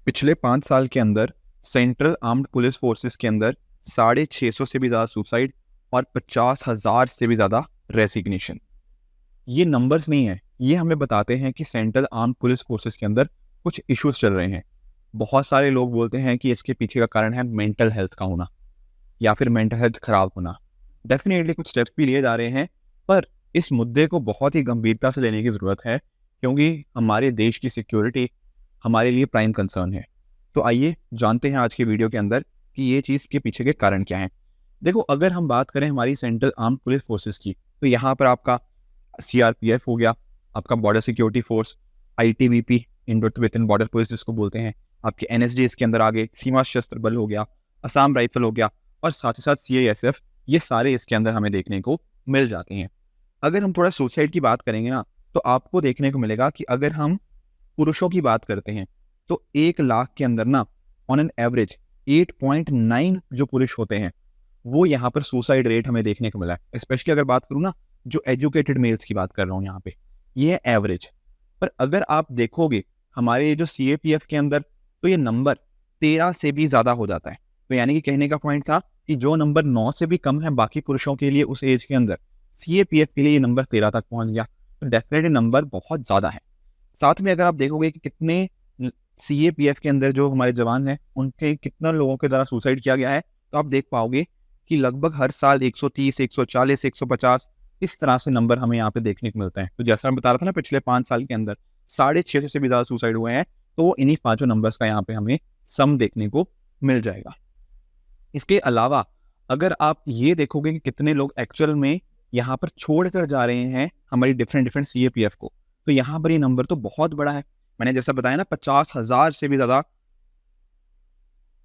पिछले 5 साल के अंदर सेंट्रल आर्म्ड पुलिस फोर्सेस के अंदर 650 से भी ज़्यादा सुसाइड और 50,000 से भी ज़्यादा रेसिग्नेशन। ये नंबर्स नहीं है, ये हमें बताते हैं कि सेंट्रल आर्म्ड पुलिस फोर्सेस के अंदर कुछ इश्यूज चल रहे हैं। बहुत सारे लोग बोलते हैं कि इसके पीछे का कारण है मेंटल हेल्थ का होना या फिर मेंटल हेल्थ खराब होना। डेफिनेटली कुछ स्टेप्स भी लिए जा रहे हैं, पर इस मुद्दे को बहुत ही गंभीरता से लेने की ज़रूरत है, क्योंकि हमारे देश की सिक्योरिटी हमारे लिए प्राइम कंसर्न है। तो आइए जानते हैं आज के वीडियो के अंदर कि ये चीज़ के पीछे के कारण क्या हैं। देखो, अगर हम बात करें हमारी सेंट्रल आर्म्ड पुलिस फोर्सेस की, तो यहाँ पर आपका सीआरपीएफ हो गया, आपका border security force, ITBP Indo Tibetan border police जिसको बोलते हैं, आपके एनएसजी इसके अंदर आगे, सीमा सशस्त्र बल हो गया, असम राइफल हो गया और साथ ही साथ सीआईएसएफ, ये सारे इसके अंदर हमें देखने को मिल जाते हैं। अगर हम थोड़ा सुसाइड की बात करेंगे ना, तो आपको देखने को मिलेगा कि अगर हम पुरुषों की बात करते हैं तो 1 लाख के अंदर ना ऑन एन एवरेज 8.9 जो पुरुष होते हैं वो यहाँ पर सुसाइड रेट हमें देखने को मिला है। स्पेशली अगर बात करूँ ना, जो एजुकेटेड मेल्स की बात कर रहा हूँ यहाँ पे, ये है एवरेज। पर अगर आप देखोगे हमारे जो सीएपीएफ के अंदर, तो ये नंबर 13 से भी ज़्यादा हो जाता है। तो यानी कि कहने का पॉइंट था कि जो नंबर 9 से भी कम है बाकी पुरुषों के लिए उस एज के अंदर, सीएपीएफ के लिए ये नंबर 13 तक पहुँच गया। तो डेफिनेटली नंबर बहुत ज़्यादा है। साथ में अगर आप देखोगे कि कितने सीएपीएफ के अंदर जो हमारे जवान हैं उनके कितना लोगों के द्वारा सुसाइड किया गया है, तो आप देख पाओगे कि लगभग हर साल 130, 140, 150 इस तरह से नंबर हमें यहाँ पे देखने को मिलता है। तो जैसा मैं बता रहा था ना, पिछले 5 साल के अंदर 650 से भी ज़्यादा सुसाइड हुए हैं, तो वो इन्हीं 5 नंबर्स का यहाँ पे हमें सम देखने को मिल जाएगा। इसके अलावा अगर आप ये देखोगे कि कितने लोग एक्चुअल में यहाँ पर छोड़ कर जा रहे हैं हमारी डिफरेंट सीएपीएफ को, तो यहाँ पर ये नंबर तो बहुत बड़ा है। मैंने जैसा बताया ना, 50,000 से भी ज़्यादा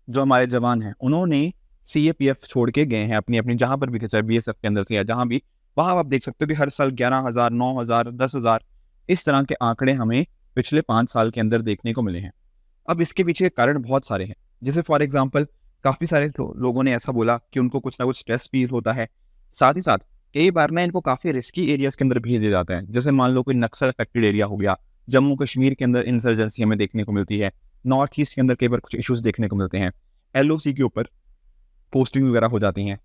जो हमारे जवान हैं उन्होंने सीएपीएफ छोड़ के गए हैं अपनी अपनी, जहाँ पर भी थे, चाहे बीएसएफ के अंदर थे या जहाँ भी। वहाँ आप देख सकते हो कि हर साल 11,000, 9,000, 10,000 इस तरह के आंकड़े हमें पिछले 5 साल के अंदर देखने को मिले हैं। अब इसके पीछे के कारण बहुत सारे हैं। जैसे फॉर एग्जाम्पल, काफ़ी सारे लोगों ने ऐसा बोला कि उनको कुछ ना कुछ स्ट्रेस फील होता है। साथ ही साथ कई बार ना इनको काफ़ी रिस्की एरियाज़ के अंदर भेज दिया जाता है। जैसे मान लो कोई नक्सल अफेक्टेड एरिया हो गया, जम्मू कश्मीर के अंदर इंसर्जेंसी हमें देखने को मिलती है, नॉर्थ ईस्ट के अंदर कई बार कुछ इश्यूज देखने को मिलते हैं, एलओसी के ऊपर पोस्टिंग वगैरह हो जाती हैं।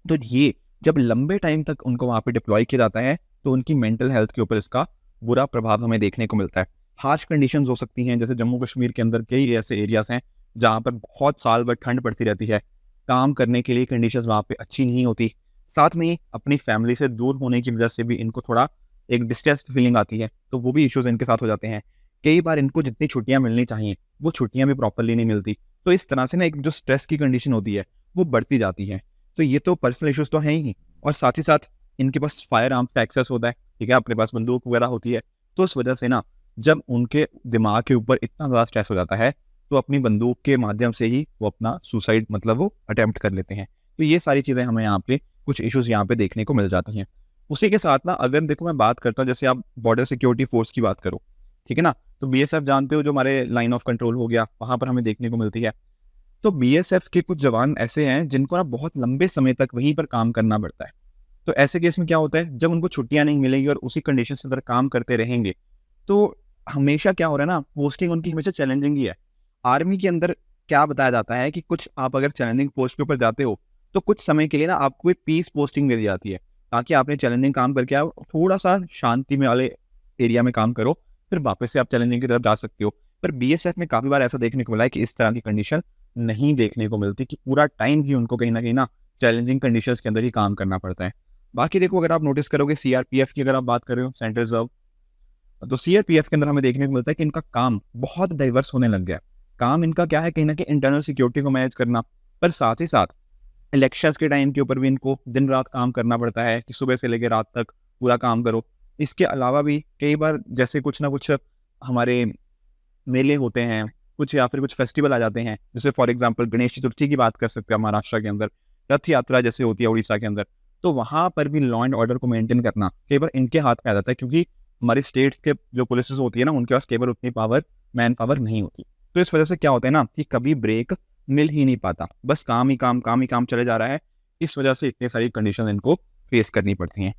तो ये जब लंबे टाइम तक उनको वहाँ पे डिप्लॉय किया जाता है, तो उनकी मेंटल हेल्थ के ऊपर इसका बुरा प्रभाव हमें देखने को मिलता है। हार्श कंडीशंस हो सकती हैं, जैसे जम्मू कश्मीर के अंदर कई ऐसे एरियाज हैं जहाँ पर बहुत साल भर ठंड पड़ती रहती है, काम करने के लिए कंडीशंस वहाँ पे अच्छी नहीं होती। साथ में अपनी फैमिली से दूर होने की वजह से भी इनको थोड़ा एक डिस्ट्रेस्ड फीलिंग आती है, तो वो भी इश्यूज इनके साथ हो जाते हैं। कई बार इनको जितनी छुट्टियां मिलनी चाहिए वो छुट्टियां भी प्रॉपरली नहीं मिलती। तो इस तरह से ना एक जो स्ट्रेस की कंडीशन होती है वो बढ़ती जाती है। तो ये तो पर्सनल इश्यूज तो हैं ही, और साथ ही साथ इनके पास फायर आर्म का एक्सेस होता है, ठीक है, अपने पास बंदूक वगैरह होती है। तो इस वजह से ना जब उनके दिमाग के ऊपर इतना ज़्यादा स्ट्रेस हो जाता है, तो अपनी बंदूक के माध्यम से ही वो अपना सुसाइड मतलब वो अटेम्प्ट कर लेते हैं। तो ये सारी चीज़ें हमें यहाँ पे कुछ इश्यूज यहाँ पे देखने को मिल जाती हैं। उसी के साथ ना अगर देखो मैं बात करता हूँ, जैसे आप बॉर्डर सिक्योरिटी फोर्स की बात करो, ठीक है ना, तो बीएसएफ जानते हो जो हमारे लाइन ऑफ कंट्रोल हो गया, वहाँ पर हमें देखने को मिलती है। तो बीएसएफ के कुछ जवान ऐसे हैं जिनको ना बहुत लंबे समय तक वहीं पर काम करना पड़ता है। तो ऐसे केस में क्या होता है, जब उनको छुट्टियां नहीं मिलेंगी और उसी कंडीशन के अंदर काम करते रहेंगे, तो हमेशा क्या हो रहा है ना, पोस्टिंग उनकी हमेशा चैलेंजिंग ही है। आर्मी के अंदर क्या बताया जाता है कि कुछ आप अगर चैलेंजिंग पोस्ट के ऊपर जाते हो, तो कुछ समय के लिए ना आपको एक पीस पोस्टिंग दे दी जाती है, ताकि आपने चैलेंजिंग काम करके आओ, थोड़ा सा शांति में वाले एरिया में काम करो, फिर वापस से आप चैलेंजिंग की तरफ जा सकते हो। पर बीएसएफ में काफ़ी बार ऐसा देखने को मिला है कि इस तरह की कंडीशन नहीं देखने को मिलती, कि पूरा टाइम ही उनको कहीं ना चैलेंजिंग कंडीशंस के अंदर ही काम करना पड़ता है। बाकी देखो, अगर आप नोटिस करोगे सीआरपीएफ की अगर आप बात कर रहे हो, सेंट्रल रिजर्व, तो सीआरपीएफ के अंदर हमें देखने को मिलता है कि इनका काम बहुत डाइवर्स होने लग गया। काम इनका क्या है, कहीं ना कहीं इंटरनल सिक्योरिटी को मैनेज करना, पर साथ ही साथ इलेक्शंस के टाइम के ऊपर भी इनको दिन रात काम करना पड़ता है, कि सुबह से लेकर रात तक पूरा काम करो। इसके अलावा भी कई बार जैसे कुछ ना कुछ हमारे मेले होते हैं, कुछ या फिर कुछ फेस्टिवल आ जाते हैं, जैसे फॉर एग्जांपल गणेश चतुर्थी की बात कर सकते हैं महाराष्ट्र के अंदर, रथ यात्रा जैसे होती है उड़ीसा के अंदर, तो वहाँ पर भी लॉ एंड ऑर्डर को मेंटेन करना कई बार इनके हाथ में आ जाता है, क्योंकि हमारी स्टेट्स के जो पुलिस होती है ना, उनके पास कई बार उतनी पावर, मैन पावर नहीं होती। तो इस वजह से क्या होता है ना कि कभी ब्रेक मिल ही नहीं पाता, बस काम ही काम काम ही काम चले जा रहा है। इस वजह से इतनी सारी कंडीशन इनको फेस करनी पड़ती हैं।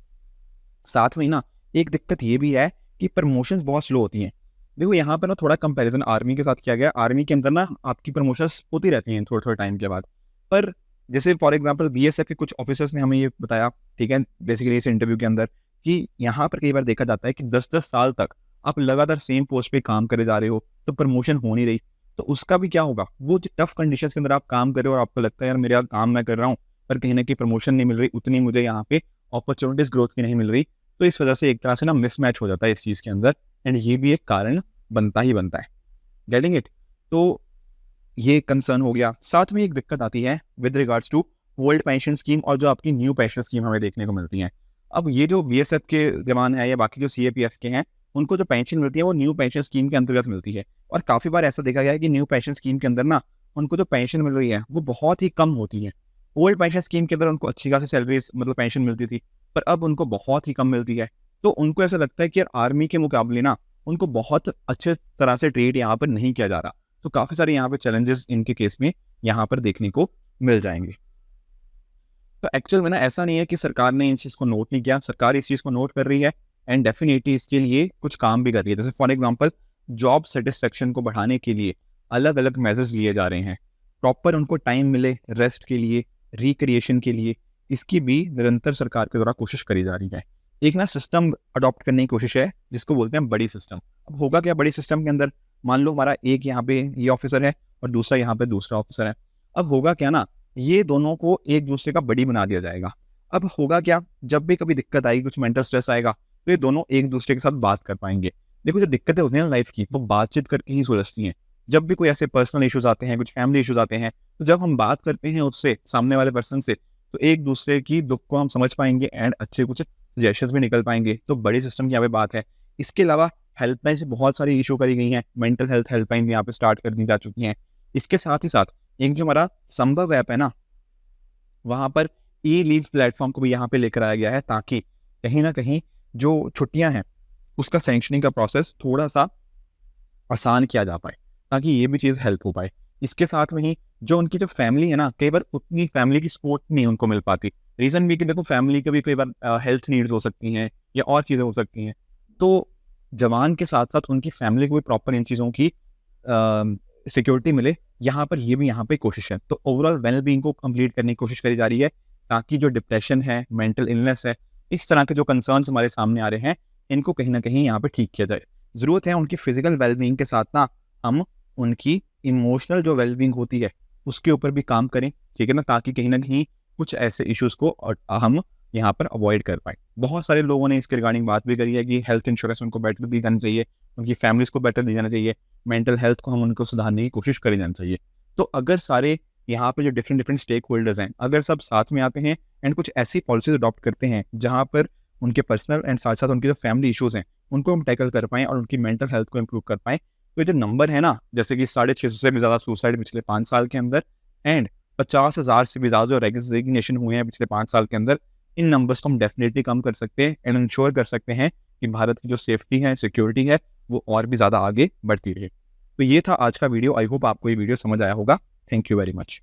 साथ में ना एक दिक्कत ये भी है कि प्रमोशंस बहुत स्लो होती हैं। देखो यहाँ पर ना थोड़ा कंपैरिजन आर्मी के साथ किया गया। आर्मी के अंदर ना आपकी प्रमोशंस होती रहती हैं थोड़े थोड़े टाइम के बाद, पर जैसे फॉर एग्जांपल बीएसएफ के कुछ ऑफिसर्स ने हमें ये बताया, ठीक है, बेसिकली इस इंटरव्यू के अंदर, कि यहाँ पर कई बार देखा जाता है कि 10-10 साल तक आप लगातार सेम पोस्ट पे काम करे जा रहे हो, तो प्रमोशन हो नहीं रही, तो उसका भी क्या होगा? वो जो टफ कंडीशंस के अंदर आप काम कर रहे हो और आपको लगता है यार मेरे यहाँ काम मैं कर रहा हूँ, पर कहीं ना कहीं प्रमोशन नहीं मिल रही, उतनी मुझे यहाँ पे अपॉर्चुनिटीज ग्रोथ की नहीं मिल रही, तो इस वजह से एक तरह से ना मिसमैच हो जाता है इस चीज़ के अंदर, एंड ये भी एक कारण बनता ही बनता है। Getting it? तो ये कंसर्न हो गया। साथ में एक दिक्कत आती है with regards to old pension scheme और जो आपकी न्यू पेंशन स्कीम हमें देखने को मिलती हैं। अब ये जो बीएसएफ के जवान है या बाकी जो सीएपीएफ के हैं, उनको जो पेंशन मिलती है वो न्यू पेंशन स्कीम के अंतर्गत मिलती है, और काफ़ी बार ऐसा देखा गया है कि न्यू पेंशन स्कीम के अंदर ना उनको जो पेंशन मिल रही है वो बहुत ही कम होती है। ओल्ड पेंशन स्कीम के अंदर उनको अच्छी खासी सैलरीज मतलब पेंशन मिलती थी, पर अब उनको बहुत ही कम मिलती है। तो उनको ऐसा लगता है कि यार आर्मी के मुकाबले ना उनको बहुत अच्छे तरह से ट्रीट यहाँ पर नहीं किया जा रहा। तो काफ़ी सारे यहाँ पे चैलेंजेस इनके केस में यहाँ पर देखने को मिल जाएंगे। तो एक्चुअल में ना ऐसा नहीं है कि सरकार ने इन चीज़ को नोट नहीं किया, सरकार इस चीज़ को नोट कर रही है एंड डेफिनेटली इसके लिए कुछ काम भी कर रही है। जैसे फॉर एग्जांपल जॉब सेटिस्फेक्शन को बढ़ाने के लिए अलग अलग मेजर्स लिए जा रहे हैं, प्रॉपर उनको टाइम मिले रेस्ट के लिए, रिक्रिएशन के लिए, इसकी भी निरंतर सरकार के द्वारा कोशिश करी जा रही है। एक ना सिस्टम अडॉप्ट करने की कोशिश है जिसको बोलते हैं बड़ी सिस्टम। अब होगा क्या बड़ी सिस्टम के अंदर? मान लो हमारा एक यहाँ पे ये ऑफिसर है और दूसरा यहाँ पे दूसरा ऑफिसर है। अब होगा क्या ना, ये दोनों को एक दूसरे का बड़ी बना दिया जाएगा। अब होगा क्या, जब भी कभी दिक्कत आएगी, कुछ मेंटल स्ट्रेस आएगा, तो ये दोनों एक दूसरे के साथ बात कर पाएंगे। देखो जो दिक्कतें होती हैं ना लाइफ की, वो बातचीत करके ही सुलझती हैं। जब भी कोई ऐसे पर्सनल इश्यूज आते हैं, कुछ फैमिली इश्यूज आते हैं, तो जब हम बात करते हैं उससे, सामने वाले पर्सन से, तो एक दूसरे की दुख को हम समझ पाएंगे एंड अच्छे कुछ सजेशंस भी निकल पाएंगे। तो बड़ी सिस्टम की यहाँ पे बात है। इसके अलावा हेल्पलाइन से बहुत सारी इशू करी गई हैं, मेंटल हेल्थ हेल्पलाइन भी यहाँ पे स्टार्ट कर दी जा चुकी हैं। इसके साथ ही साथ एक जो हमारा संभव ऐप है ना, वहाँ पर ई लीव प्लेटफॉर्म को भी यहाँ पे लेकर आया गया है, ताकि कहीं ना कहीं जो छुट्टियाँ हैं उसका सैंक्शनिंग का प्रोसेस थोड़ा सा आसान किया जा पाए, ताकि ये भी चीज़ हेल्प हो पाए। इसके साथ में ही जो उनकी जो फैमिली है ना, कई बार उतनी फैमिली की सपोर्ट नहीं उनको मिल पाती। रीज़न भी कि देखो फैमिली का भी कई बार हेल्थ नीड्स हो सकती हैं या और चीज़ें हो सकती हैं, तो जवान के साथ साथ उनकी फैमिली को भी प्रॉपर इन चीज़ों की सिक्योरिटी मिले, यहाँ पर ये भी यहाँ पे कोशिश है। तो ओवरऑल वेल बीइंग को कंप्लीट करने की कोशिश करी जा रही है, ताकि जो डिप्रेशन है, मेंटल इलनेस है, इस तरह के जो कंसर्न्स हमारे सामने आ रहे हैं, इनको कहीं ना कहीं यहाँ पे ठीक किया जाए। ज़रूरत है उनकी फिजिकल वेल बीइंग के साथ ना हम उनकी इमोशनल जो वेल बीइंग होती है उसके ऊपर भी काम करें, ठीक है ना, ताकि कहीं ना कहीं कुछ ऐसे इश्यूज़ को हम यहाँ पर अवॉइड कर पाए। बहुत सारे लोगों ने इसके रिगार्डिंग बात भी करी है कि हेल्थ इंश्योरेंस उनको बेटर दी जानी चाहिए, उनकी फैमिलीज़ को बेटर दी जाना चाहिए, मेंटल हेल्थ को हम उनको सुधारने की कोशिश करी जानी चाहिए। तो अगर सारे यहाँ पे जो डिफरेंट स्टेक होल्डर्स हैं, अगर सब साथ में आते हैं एंड कुछ ऐसी पॉलिसीज अडॉप्ट करते हैं जहाँ पर उनके पर्सनल एंड साथ साथ उनके जो फैमिली इश्यूज़ हैं उनको हम टैकल कर पाएँ और उनकी मेंटल हेल्थ को इम्प्रूव कर पाएँ, तो ये जो नंबर है ना, जैसे कि 650 से भी ज़्यादा सुसाइड पिछले 5 साल के अंदर एंड 50,000 से भी ज़्यादा जो रेजिग्नेशन हुए हैं पिछले 5 साल के अंदर, इन नंबर्स को हम डेफिनेटली कम कर सकते हैं एंड इंश्योर कर सकते हैं कि भारत की जो सेफ्टी है, सिक्योरिटी है, वो और भी ज़्यादा आगे बढ़ती रहे। तो ये था आज का वीडियो। आई होप आपको ये वीडियो समझ आया होगा। Thank you very much.